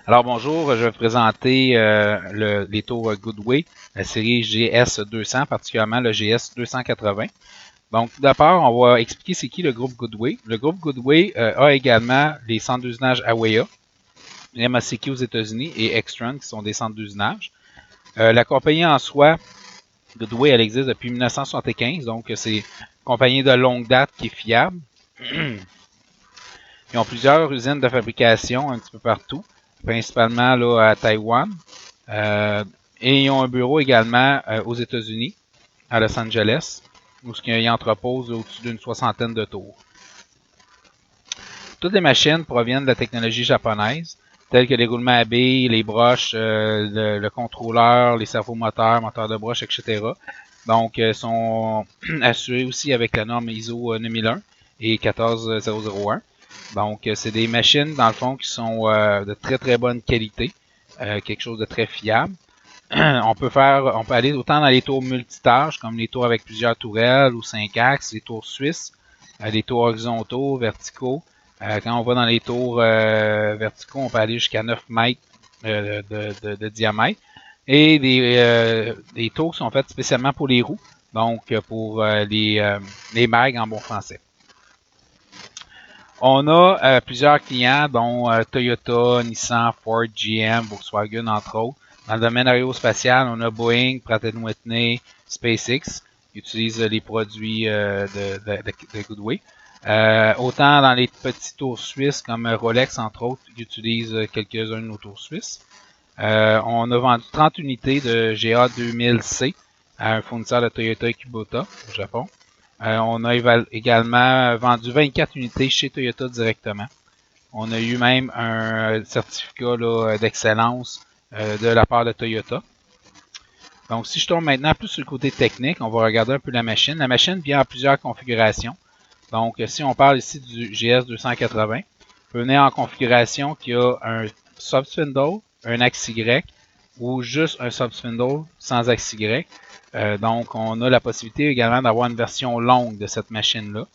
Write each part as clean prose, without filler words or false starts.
Alors bonjour, je vais vous présenter les tours Goodway, la série GS200, particulièrement le GS280. Donc tout d'abord, on va expliquer c'est qui le groupe Goodway. Le groupe Goodway a également les centres d'usinage Awea, MACQ aux États-Unis et Extron qui sont des centres d'usinage. La compagnie en soi, Goodway, elle existe depuis 1975, donc c'est une compagnie de longue date qui est fiable. Ils ont plusieurs usines de fabrication un petit peu partout, principalement là, à Taïwan. Et ils ont un bureau également aux États-Unis, à Los Angeles, où ils entreposent au-dessus d'une soixantaine de tours. Toutes les machines proviennent de la technologie japonaise, telles que les roulements à billes, les broches, le contrôleur, les servomoteurs, moteurs de broche, etc. Donc, sont assurés aussi avec la norme ISO 9001 et 14001. Donc, c'est des machines, dans le fond, qui sont de très très bonne qualité, quelque chose de très fiable. On peut aller autant dans les tours multitâches, comme les tours avec plusieurs tourelles ou 5 axes, les tours suisses, les tours horizontaux, verticaux. Quand on va dans les tours verticaux, on peut aller jusqu'à 9 mètres de diamètre. Et des tours qui sont faites spécialement pour les roues, donc pour les mags en bon français. On a plusieurs clients, dont Toyota, Nissan, Ford, GM, Volkswagen, entre autres. Dans le domaine aérospatial, on a Boeing, Pratt & Whitney, SpaceX, qui utilisent les produits de Goodway. Autant dans les petits tours suisses, comme Rolex, entre autres, qui utilisent quelques-uns de nos tours suisses. On a vendu 30 unités de GA2000C à un fournisseur de Toyota et Kubota au Japon. On a également vendu 24 unités chez Toyota directement. On a eu même un certificat d'excellence de la part de Toyota. Donc, si je tourne maintenant plus sur le côté technique, on va regarder un peu la machine. La machine vient en plusieurs configurations. Donc, si on parle ici du GS280, on peut venir en configuration qui a un subspindle, un axe Y ou juste un subspindle sans axe Y. Donc, on a la possibilité également d'avoir une version longue de cette machine-là.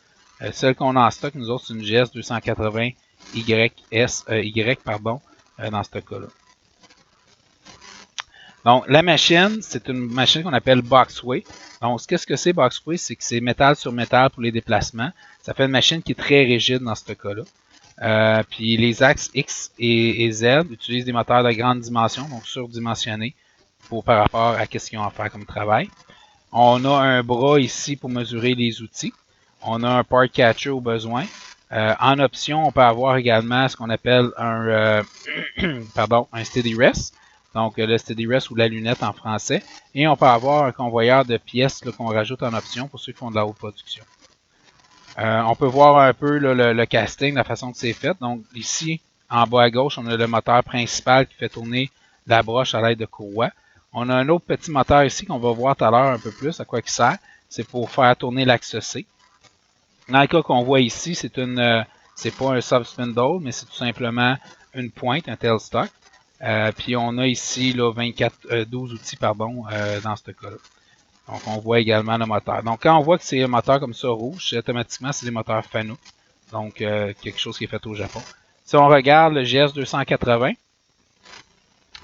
Celle qu'on a en stock, nous autres, c'est une GS280 dans ce cas-là. Donc, la machine, c'est une machine qu'on appelle Boxway. Donc, qu'est-ce que c'est Boxway? C'est que c'est métal sur métal pour les déplacements. Ça fait une machine qui est très rigide dans ce cas-là. Puis les axes X et Z utilisent des moteurs de grande dimension, donc surdimensionnés par rapport à ce qu'ils ont à faire comme travail. On a un bras ici pour mesurer les outils. On a un part catcher au besoin. En option, on peut avoir également ce qu'on appelle un steady rest. Donc, le steady rest ou la lunette en français. Et on peut avoir un convoyeur de pièces qu'on rajoute en option pour ceux qui font de la haute production. On peut voir un peu là, le casting, la façon que c'est fait. Donc, ici, en bas à gauche, on a le moteur principal qui fait tourner la broche à l'aide de courroies. On a un autre petit moteur ici qu'on va voir tout à l'heure un peu plus à quoi il sert. C'est pour faire tourner l'axe C. Dans le cas qu'on voit ici, c'est pas un subspindle, mais c'est tout simplement une pointe, un tailstock. Puis on a ici là, 12 outils dans ce cas-là. Donc on voit également le moteur. Donc quand on voit que c'est un moteur comme ça rouge, automatiquement c'est des moteurs Fanuc. Donc quelque chose qui est fait au Japon. Si on regarde le GS280,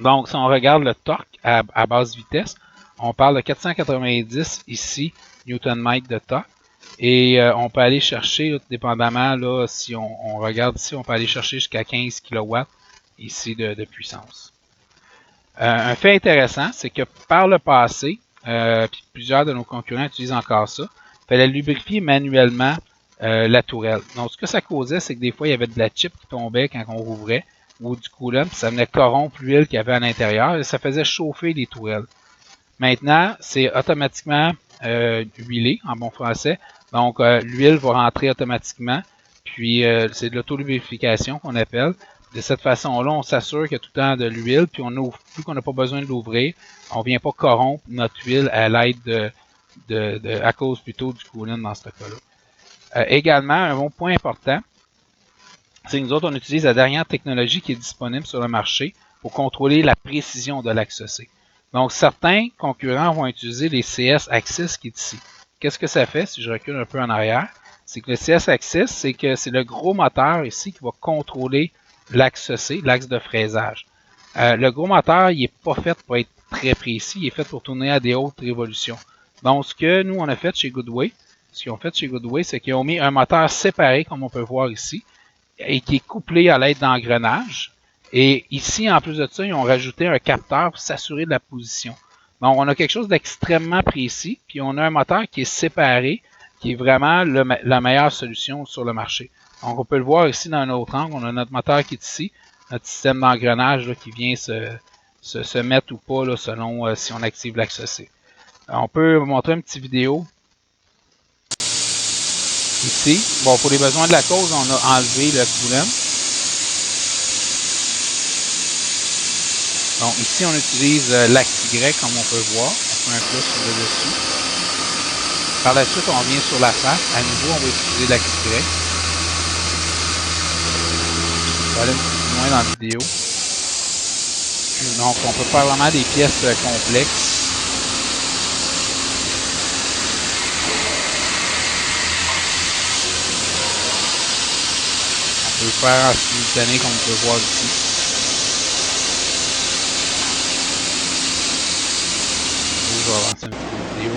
donc si on regarde le torque à basse vitesse, on parle de 490 ici Nm de torque. Et on peut aller chercher, là, dépendamment, là, si on regarde ici, on peut aller chercher jusqu'à 15 kW ici de puissance. Un fait intéressant, c'est que par le passé, puis plusieurs de nos concurrents utilisent encore ça, il fallait lubrifier manuellement la tourelle. Donc, ce que ça causait, c'est que des fois, il y avait de la chip qui tombait quand on rouvrait, ou du coolant, puis ça venait corrompre l'huile qu'il y avait à l'intérieur, et ça faisait chauffer les tourelles. Maintenant, c'est automatiquement huilé, en bon français. Donc, l'huile va rentrer automatiquement. Puis, c'est de l'autolubrification qu'on appelle. De cette façon-là, on s'assure qu'il y a tout le temps de l'huile. Puis, vu qu'on n'a pas besoin de l'ouvrir, on ne vient pas corrompre notre huile à l'aide à cause plutôt du coolant dans ce cas-là. Également, un bon point important, c'est que nous autres, on utilise la dernière technologie qui est disponible sur le marché pour contrôler la précision de l'axe C. Donc, certains concurrents vont utiliser les CS Axis qui est ici. Qu'est-ce que ça fait si je recule un peu en arrière? C'est que le CS Axis, c'est le gros moteur ici qui va contrôler l'axe C, l'axe de fraisage. Le gros moteur, il n'est pas fait pour être très précis, il est fait pour tourner à des hautes révolutions. Donc, ce que nous, on a fait chez Goodway, c'est qu'ils ont mis un moteur séparé, comme on peut voir ici, et qui est couplé à l'aide d'engrenages. Et ici, en plus de ça, ils ont rajouté un capteur pour s'assurer de la position. Donc, on a quelque chose d'extrêmement précis, puis on a un moteur qui est séparé, qui est vraiment la meilleure solution sur le marché. Donc, on peut le voir ici dans un autre angle. On a notre moteur qui est ici, notre système d'engrenage qui vient se mettre ou pas là, selon si on active l'axe C. On peut vous montrer une petite vidéo. Ici, bon, pour les besoins de la cause, on a enlevé le coolant. Donc ici, on utilise l'axe Y, comme on peut voir. On fait un plus sur le dessus. Par la suite, on revient sur la face. À nouveau, on va utiliser l'axe Y. On va aller un petit peu plus loin dans la vidéo. Donc, on peut faire vraiment des pièces complexes. On peut le faire en simultané, comme on peut voir ici. Je vais avancer un petit peu la vidéo.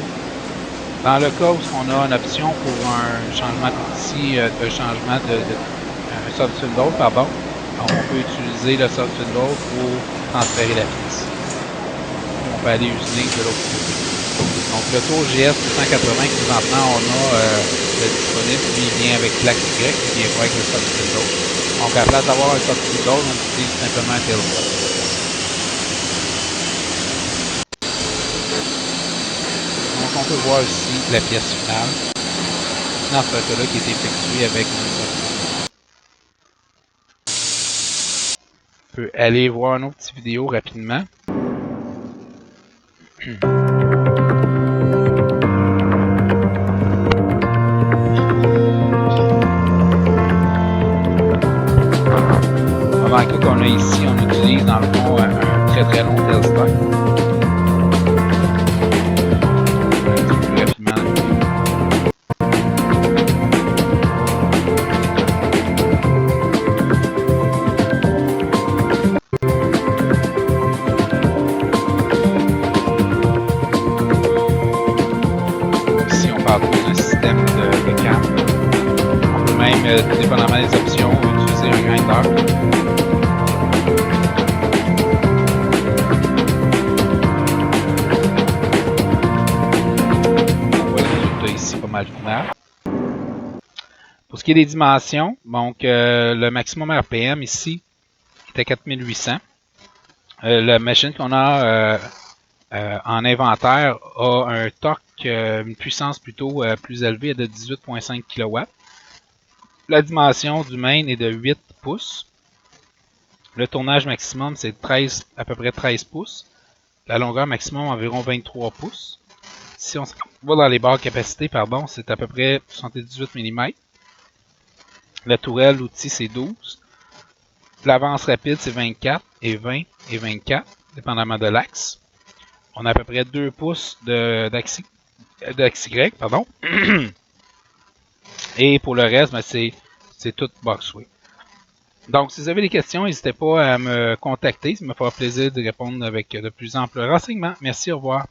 Dans le cas où on a une option pour un changement d'outil, un changement de soft spindle, pardon, on peut utiliser le soft spindle pour transférer la pièce. On peut aller usiner de l'autre côté. Donc le tour GS 280 que présentement on a disponible, lui il vient avec l'axe Y, il vient avec le soft spindle. Donc à la place d'avoir un soft spindle, on utilise simplement un tail stop. Donc on peut voir ici la pièce finale. Dans ce cas-là qui est effectué avec un soft spindle. On peut aller voir une autre petite vidéo rapidement. Remarquez qu'on a ici, on utilise dans le fond un très très long tail stop. Un petit peu plus rapidement. Ici, on parle d'un système de cam. On peut même, dépendamment des options, utiliser un grinder. Pas mal final. Pour ce qui est des dimensions, donc le maximum RPM ici est à 4800. La machine qu'on a en inventaire a un torque, une puissance plutôt plus élevée de 18,5 kW. La dimension du main est de 8 pouces. Le tournage maximum c'est à peu près 13 pouces. La longueur maximum environ 23 pouces. Si on va dans les barres capacité, pardon, c'est à peu près 78 mm. La tourelle, l'outil, c'est 12. L'avance rapide, c'est 24 et 20 et 24, dépendamment de l'axe. On a à peu près 2 pouces d'axe Y, pardon. Et pour le reste, ben, c'est tout Boxway. Donc, si vous avez des questions, n'hésitez pas à me contacter. Ça me fera plaisir de répondre avec de plus amples renseignements. Merci, au revoir.